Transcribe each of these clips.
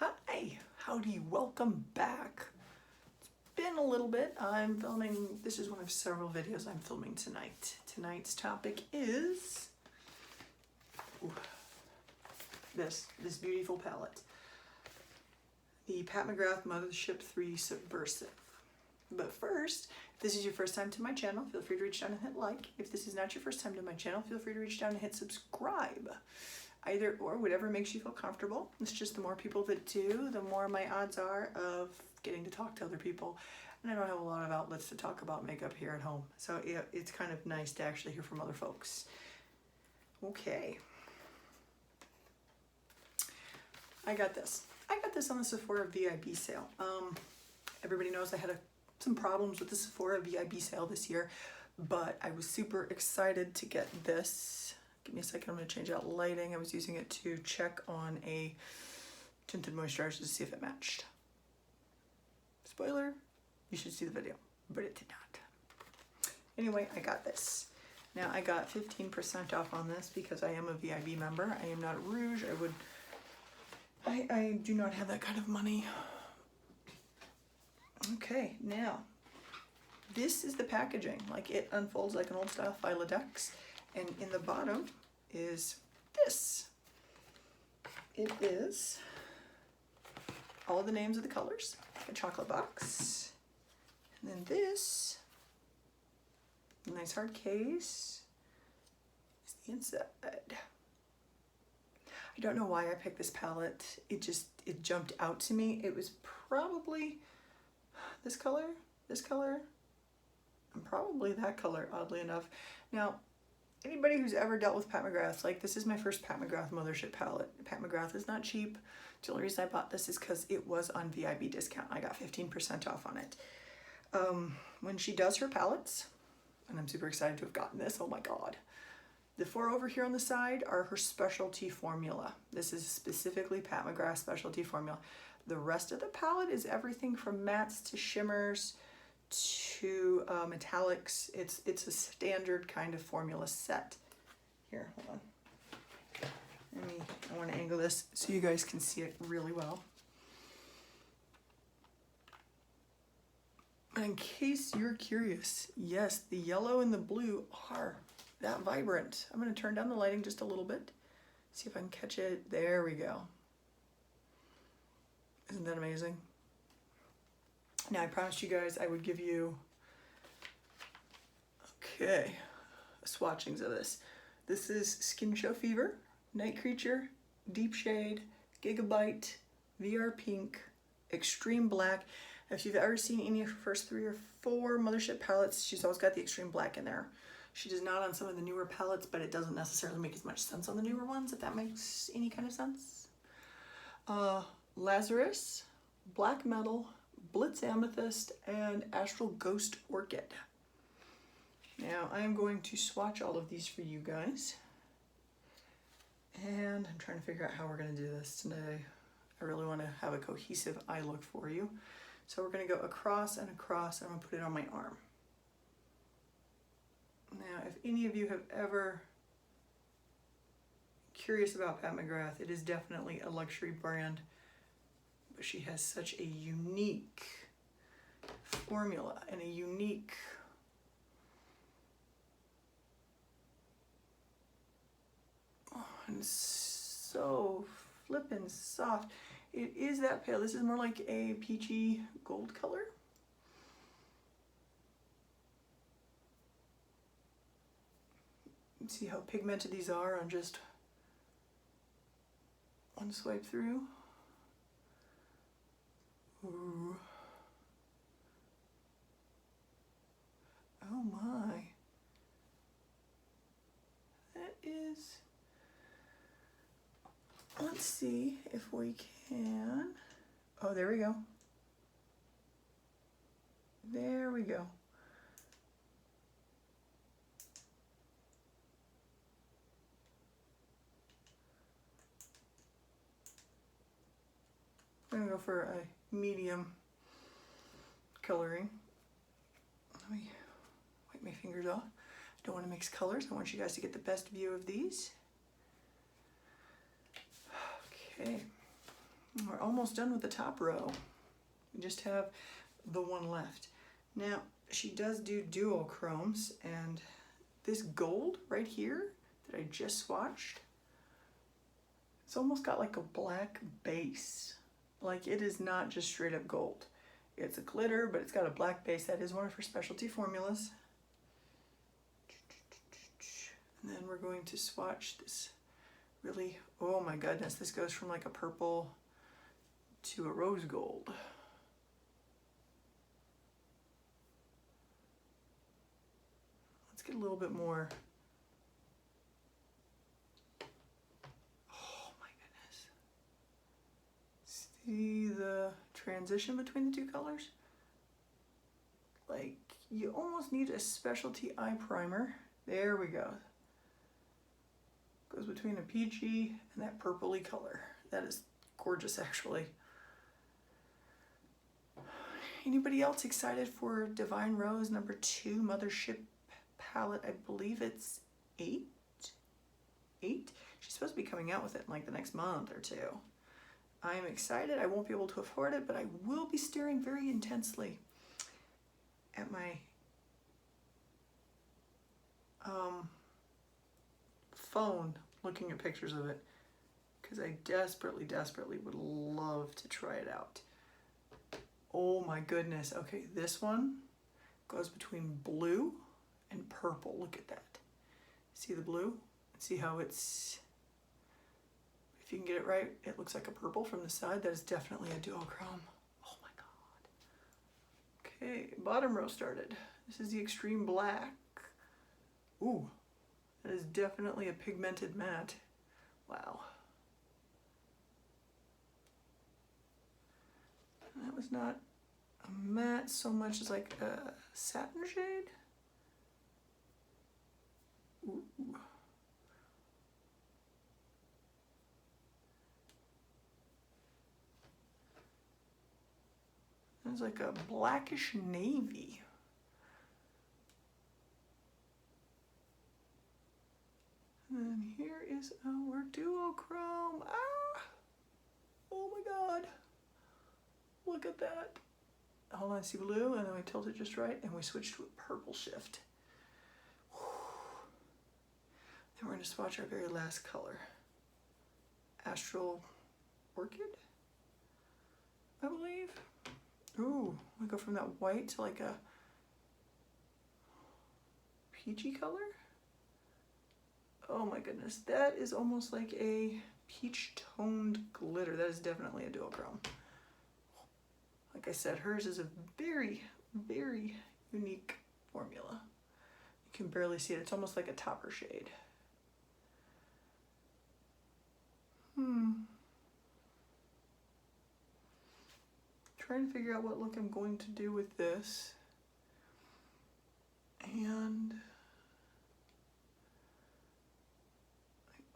Hi, howdy, welcome back. It's been a little bit. I'm filming, this is one of several videos I'm filming tonight. Tonight's topic is this beautiful palette. The Pat McGrath Mothership 3 Subversive. But first, if this is your first time to my channel, feel free to reach down and hit like. If this is not your first time to my channel, feel free to reach down and hit subscribe. Either or, whatever makes you feel comfortable. It's just the more people that do, the more my odds are of getting to talk to other people. And I don't have a lot of outlets to talk about makeup here at home. So yeah, it's kind of nice to actually hear from other folks. Okay. I got this on the Sephora VIB sale. Everybody knows I had some problems with the Sephora VIB sale this year, but I was super excited to get this. Give me a second, I'm going to change out lighting. I was using it to check on a tinted moisturizer to see if it matched. Spoiler, you should see the video, but it did not. Anyway, I got this. Now I got 15% off on this because I am a VIB member. I am not a Rouge. I do not have that kind of money. Okay, now this is the packaging. Like, it unfolds like an old style Filodex. And in the bottom is this. It is all the names of the colors, a chocolate box. And then this, nice hard case, is the inside. I don't know why I picked this palette. It jumped out to me. It was probably this color, and probably that color, oddly enough. Now, anybody who's ever dealt with Pat McGrath, like, this is my first Pat McGrath Mothership palette. Pat McGrath is not cheap. The only reason I bought this is because it was on VIB discount. I got 15% off on it. When she does her palettes, and I'm super excited to have gotten this, oh my god. The four over here on the side are her specialty formula. This is specifically Pat McGrath specialty formula. The rest of the palette is everything from mattes to shimmers to metallics. It's a standard kind of formula set. Here, hold on. I want to angle this so you guys can see it really well. And in case you're curious, yes, the yellow and the blue are that vibrant. I'm going to turn down the lighting just a little bit. See if I can catch it. There we go. Isn't that amazing? Now, I promised you guys I would give you, swatchings of this. This is Skin Show Fever, Night Creature, Deep Shade, Gigabyte, VR Pink, Extreme Black. If you've ever seen any of her first 3 or 4 Mothership palettes, she's always got the Extreme Black in there. She does not on some of the newer palettes, but it doesn't necessarily make as much sense on the newer ones, if that makes any kind of sense. Lazarus, Black Metal, Blitz Amethyst, and Astral Ghost Orchid. Now I'm going to swatch all of these for you guys. And I'm trying to figure out how we're going to do this today. I really want to have a cohesive eye look for you. So we're going to go across and across, and I'm going to put it on my arm. Now, if any of you have ever curious about Pat McGrath, it is definitely a luxury brand. But she has such a unique formula and a unique and so flippin' soft. It is that pale. This is more like a peachy gold color. See how pigmented these are on just one swipe through. Ooh. Oh my. That is, let's see if we can. Oh, there we go. There we go. I'm gonna go for a medium coloring. Let me wipe my fingers off. Don't want to mix colors. I want you guys to get the best view of these. Okay, We're almost done with the top row. We just have the one left. Now, she does do duochromes, and this gold right here that I just swatched, it's almost got like a black base. Like, it is not just straight up gold. It's a glitter, but it's got a black base. That is one of her specialty formulas. And then we're going to swatch this really, oh my goodness, this goes from like a purple to a rose gold. Let's get a little bit more. Oh my goodness. See the transition between the two colors? Like, you almost need a specialty eye primer. There we go. Goes between a peachy and that purpley color. That is gorgeous, actually. Anybody else excited for Divine Rose number 2 Mothership palette? I believe it's 8? She's supposed to be coming out with it in like the next month or 2. I am excited. I won't be able to afford it, but I will be staring very intensely at my phone looking at pictures of it, because I desperately would love to try it out. Oh my goodness. Okay, this one goes between blue and purple. Look at that. See the blue? See how it's, if you can get it right, it looks like a purple from the side. That is definitely a duochrome. Oh my God. Okay, bottom row started. This is the extreme black. Ooh, that is definitely a pigmented matte. Wow. That was not a matte so much as like a satin shade. Ooh. It's like a blackish navy. And then here is our duochrome. Ah! Oh my God. Look at that. Hold on, see blue, and then we tilt it just right, and we switch to a purple shift. Whew. Then we're going to swatch our very last color. Astral Orchid, I believe. Ooh, we go from that white to like a peachy color. Oh my goodness, that is almost like a peach toned glitter. That is definitely a duochrome. Like I said, hers is a very unique formula. You can barely see it. It's almost like a topper shade. Trying to figure out what look I'm going to do with this. And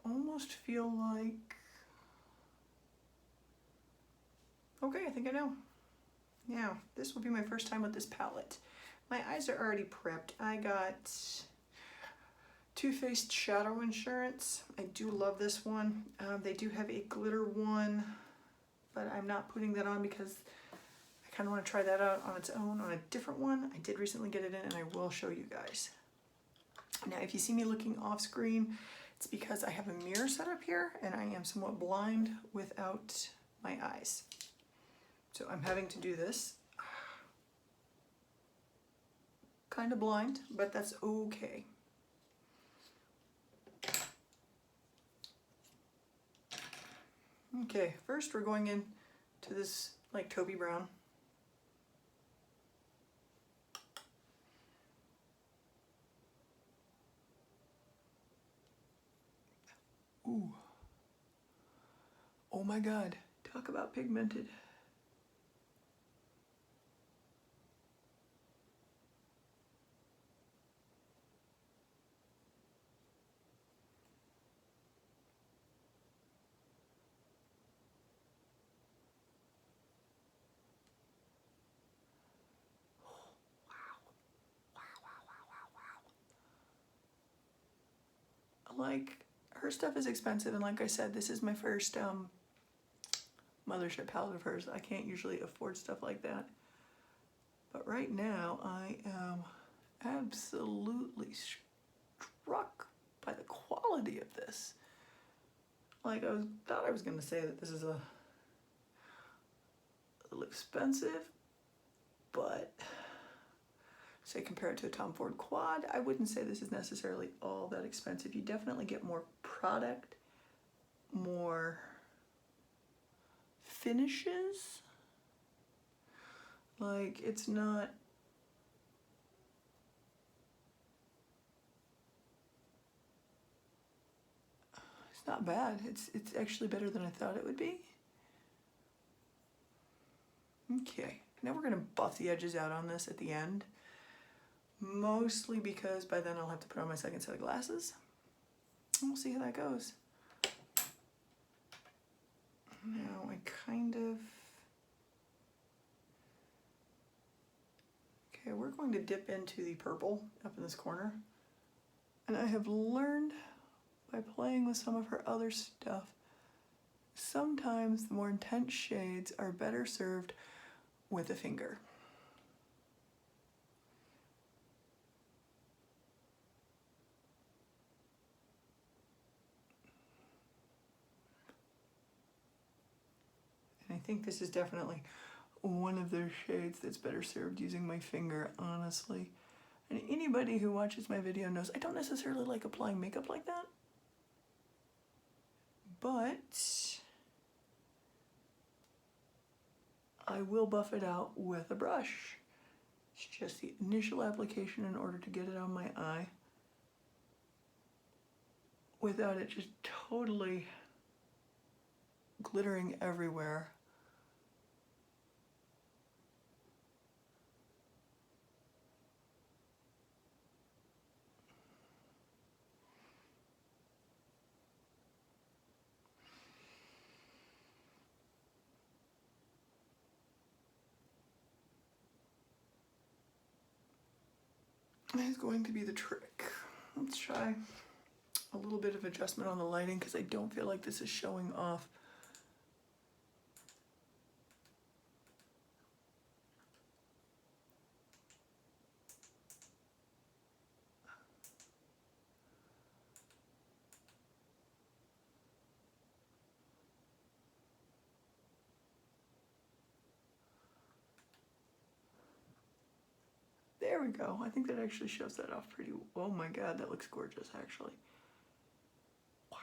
I almost feel like, okay, I think I know. Yeah, this will be my first time with this palette. My eyes are already prepped. I got Too Faced Shadow Insurance. I do love this one. They do have a glitter one, but I'm not putting that on because I kind of want to try that out on its own on a different one. I did recently get it in, and I will show you guys. Now, if you see me looking off screen, it's because I have a mirror set up here, and I am somewhat blind without my eyes. So I'm having to do this. Kind of blind, but that's okay. Okay, first we're going in to this like taupey brown. Ooh. Oh my God, talk about pigmented. Like, her stuff is expensive, and like I said, this is my first Mothership palette of hers. I can't usually afford stuff like that. But right now, I am absolutely struck by the quality of this. Like, thought I was going to say that this is a little expensive, but say compare it to a Tom Ford Quad, I wouldn't say this is necessarily all that expensive. You definitely get more product, more finishes. Like, it's not bad. It's actually better than I thought it would be. Okay, now we're gonna buff the edges out on this at the end, mostly because by then I'll have to put on my second set of glasses, and we'll see how that goes. Now okay, we're going to dip into the purple up in this corner, and I have learned by playing with some of her other stuff, sometimes the more intense shades are better served with a finger. And I think this is definitely one of those shades that's better served using my finger, honestly. And anybody who watches my video knows I don't necessarily like applying makeup like that. But I will buff it out with a brush. It's just the initial application in order to get it on my eye without it just totally glittering everywhere. Is going to be the trick. Let's try a little bit of adjustment on the lighting because I don't feel like this is showing off. There we go. I think that actually shows that off pretty well. Oh my god, that looks gorgeous actually. Wow.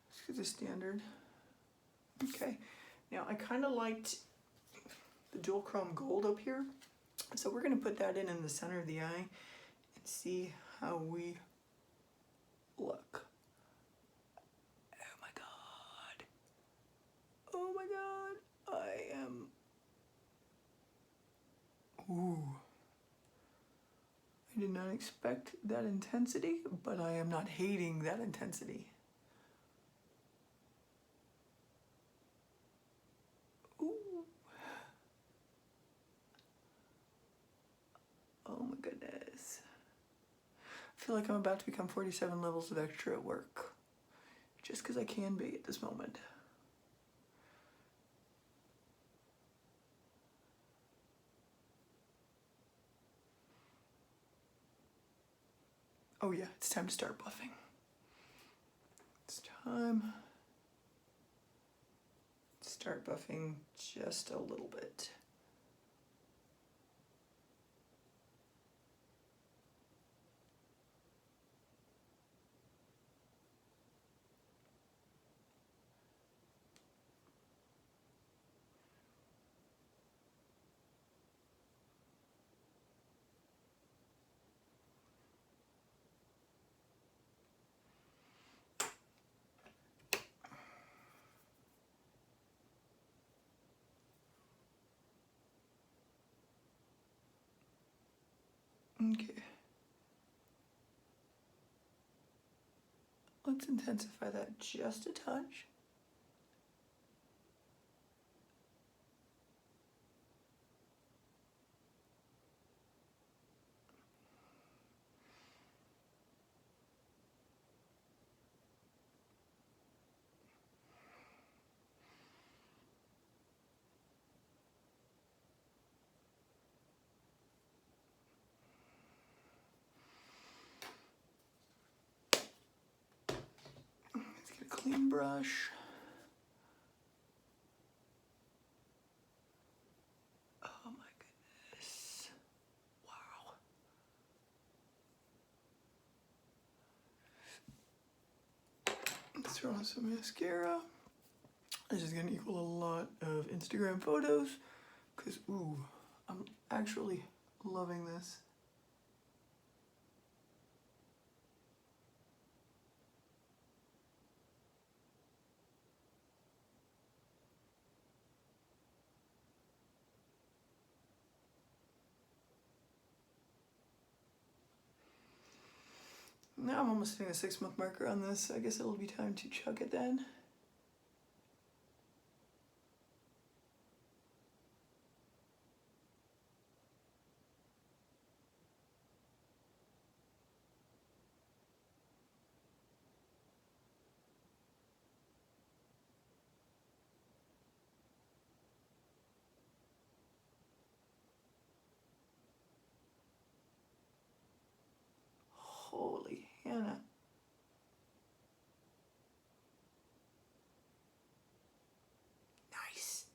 Let's get the standard. Okay, now I kind of liked the dual chrome gold up here, so we're going to put that in the center of the eye and see how we look. Oh my god. Oh my god. I am... Ooh. I did not expect that intensity, but I am not hating that intensity. Ooh. Oh my goodness. I feel like I'm about to become 47 levels of extra at work. Just because I can be at this moment. Oh yeah, it's time to start buffing. It's time to start buffing just a little bit. Okay. Let's intensify that just a touch. clean brush. Oh my goodness. Wow. Let's throw on some mascara. This is gonna equal a lot of Instagram photos because, ooh, I'm actually loving this. Now I'm almost hitting a 6-month marker on this, so I guess it'll be time to chug it then. Holy Hannah. Nice.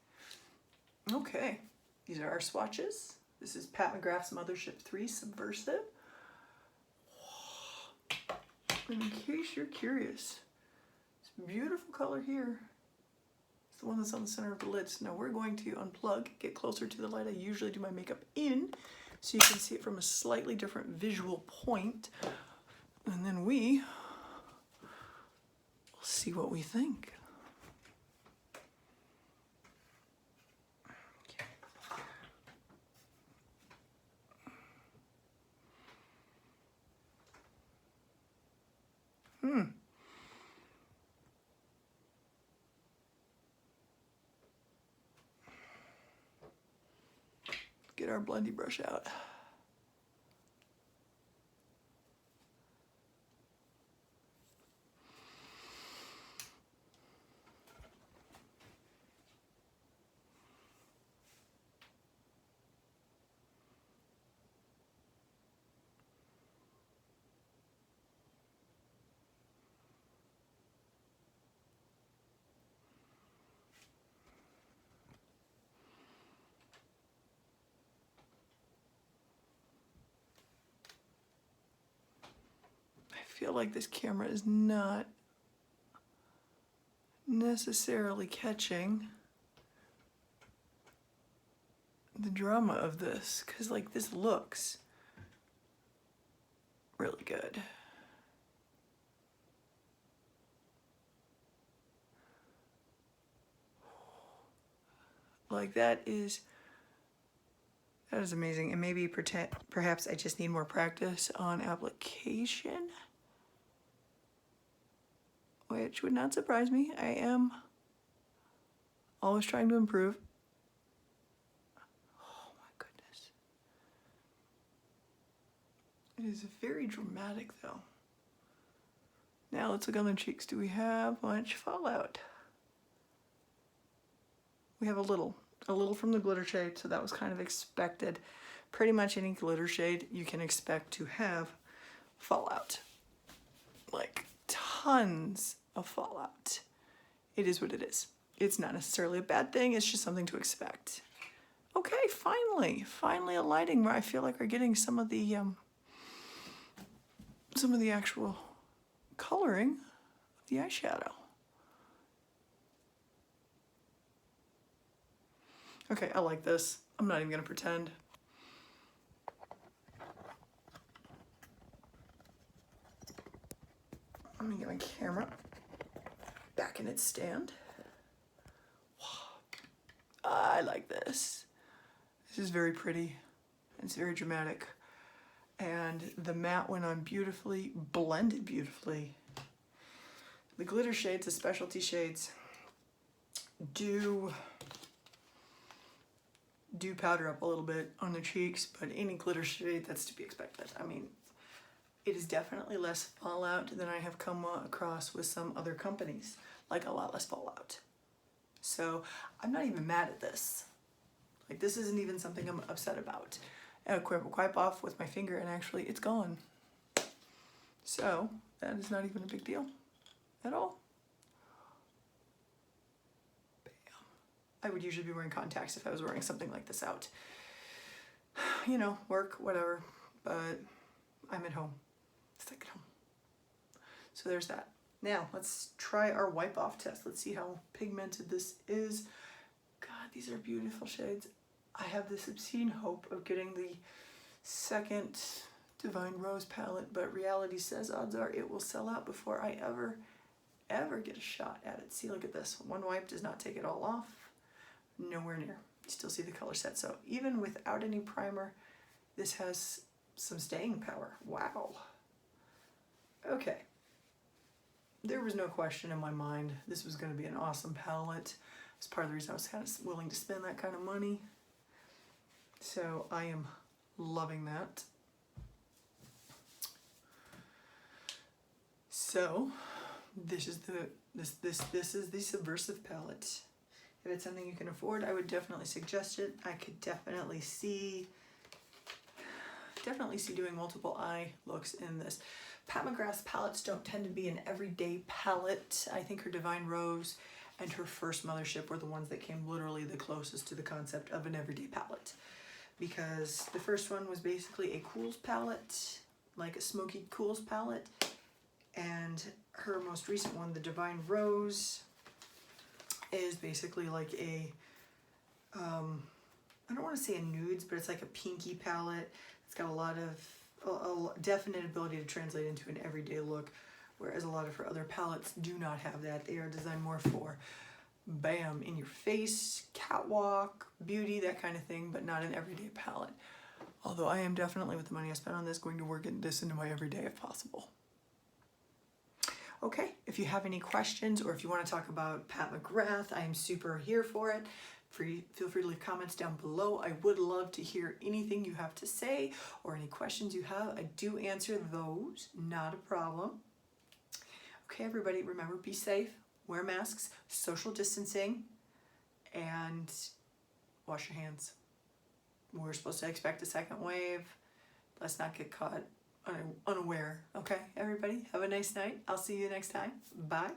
Okay, these are our swatches. This is Pat McGrath's Mothership 3 Subversive. And in case you're curious, it's a beautiful color here. It's the one that's on the center of the lids. Now we're going to unplug, get closer to the light I usually do my makeup in, so you can see it from a slightly different visual point. And then we will see what we think. Get our blendy brush out. I feel like this camera is not necessarily catching the drama of this, because like this looks really good. Like that is amazing. And maybe perhaps I just need more practice on application, which would not surprise me. I am always trying to improve. Oh my goodness. It is very dramatic though. Now let's look on the cheeks. Do we have much fallout? We have a little from the glitter shade, so that was kind of expected. Pretty much any glitter shade you can expect to have fallout. Like tons of fallout. It is what it is. It's not necessarily a bad thing, it's just something to expect. Okay, finally a lighting where I feel like we're getting some of the actual coloring of the eyeshadow. Okay, I like this. I'm not even gonna pretend. Let me get my camera back in its stand. I like this. This is very pretty. It's very dramatic. And the matte went on beautifully, blended beautifully. The glitter shades, the specialty shades, do powder up a little bit on the cheeks, but any glitter shade, that's to be expected. I mean, it is definitely less fallout than I have come across with some other companies, like a lot less fallout. So I'm not even mad at this. Like this isn't even something I'm upset about. I wipe off with my finger and actually it's gone. So that is not even a big deal at all. I would usually be wearing contacts if I was wearing something like this out. You know, work, whatever, but I'm at home. Stuck at home. So there's that. Now, let's try our wipe off test. Let's see how pigmented this is. God, these are beautiful shades. I have this obscene hope of getting the second Divine Rose palette, but reality says odds are it will sell out before I ever get a shot at it. See, look at this. One wipe does not take it all off. Nowhere near. You still see the color set. So even without any primer, this has some staying power. Wow. Okay. There was no question in my mind this was going to be an awesome palette. It's part of the reason I was kind of willing to spend that kind of money. So I am loving that. So this is the Subversive palette. If it's something you can afford, I would definitely suggest it. I could definitely see doing multiple eye looks in this. Pat McGrath's palettes don't tend to be an everyday palette. I think her Divine Rose and her first Mothership were the ones that came literally the closest to the concept of an everyday palette. Because the first one was basically a cools palette, like a smoky cools palette. And her most recent one, the Divine Rose, is basically like a, I don't want to say a nudes, but it's like a pinky palette. It's got a lot of, a definite ability to translate into an everyday look, whereas a lot of her other palettes do not have that. They are designed more for bam, in your face, catwalk, beauty, that kind of thing, but not an everyday palette. Although I am definitely, with the money I spent on this, going to work this into my everyday if possible. Okay, if you have any questions or if you want to talk about Pat McGrath, I am super here for it. Feel free to leave comments down below. I would love to hear anything you have to say or any questions you have. I do answer those, not a problem. Okay, everybody, remember, be safe, wear masks, social distancing, and wash your hands. We're supposed to expect a second wave. Let's not get caught unaware. Okay, everybody, have a nice night. I'll see you next time. Bye.